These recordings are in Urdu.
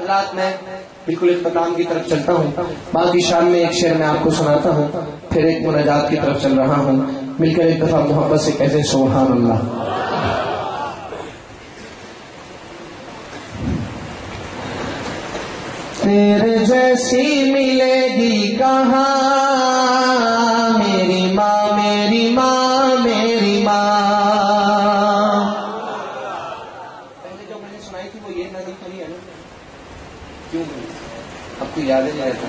حضرات میں بالکل اختتام کی طرف چلتا ہوں. باقی شام میں ایک شعر میں آپ کو سناتا ہوں، پھر ایک مناجات کی طرف چل رہا ہوں. مل کر ایک دفعہ محبت سے کہتے سبحان اللہ. تیرے جیسی ملے گی کہاں میری ماں میری ماں میری ماں. پہلے جو میں نے سنائی تھی وہ یہ نظر کھڑی ہے نا، کیوں آپ کو یاد نہیں رہتا؟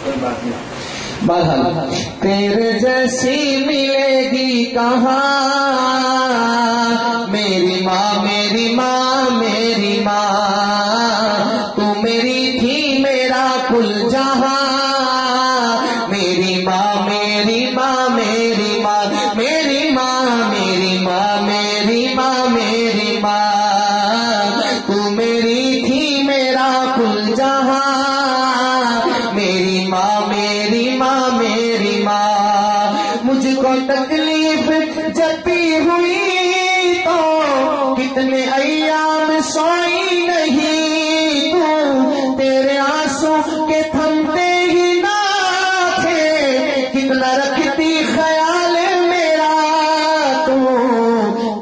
کوئی بات نہیں. بہرحال تیرے جیسی ملے گی کہاں میری ماں میری ماں میری ماں. تو میری تھی میرا کل جہاں میری ماں میری ماں میری ماں میری ماں میری ماں میری ماں میری ماں. تو میری تھی میرا کل جہاں میری ماں میری ماں میری ماں. مجھ کو تکلیف جب بھی ہوئی تو کتنے ایام سوئی نہیں تو تیرے آنسو کے تھمتے ہی نہ تھے. کتنا رکھتی خیال میرا تو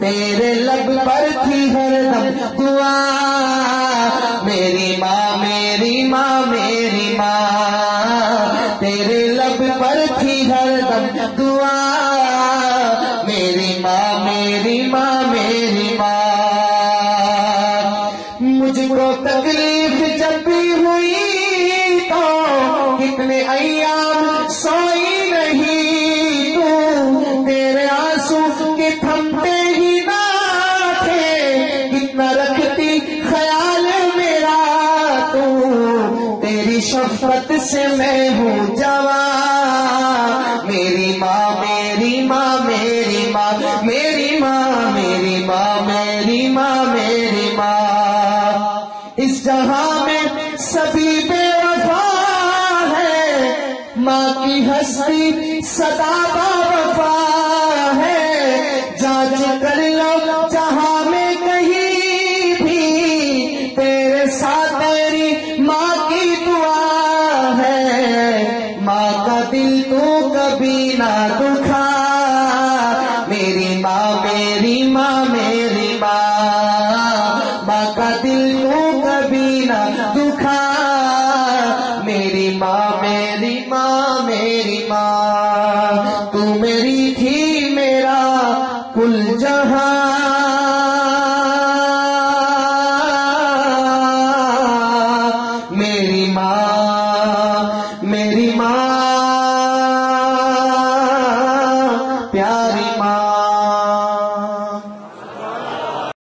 تیرے لب پر تھی ہر دم دعا میری ماں میری ماں میری ماں. تیرے لب پر تھی ہر دم دعا میری ماں میری ماں میری ماں. مجھ کو تکلیف جب بھی ہوئی تو کتنے ایام سوئی نہیں تو تیرے آنسو کے تھمتے ہی نہ تھے. کتنا رکھتی خیال میرا تو تیری شفقت سے میں ہوں جوان میری ماں میری ماں میری ماں میری ماں میری ماں میری ماں میری ماں. اس جہاں میں سبھی بے وفا ہے ماں کی ہستی سدا با وفا ہے. جانچ کر لو جہاں میں کہیں بھی تیرے ساتھ تیری ماں کی دعا ہے. ماں کا دل تو کبھی نہ دکھا میری ماں میری ماں میری ماں. ماں کا دل تو کبھی نہ دکھا میری ماں میری ماں میری ماں. تو میری تھی میرا کل جہاں میری ماں میری ماں پیاری ماں.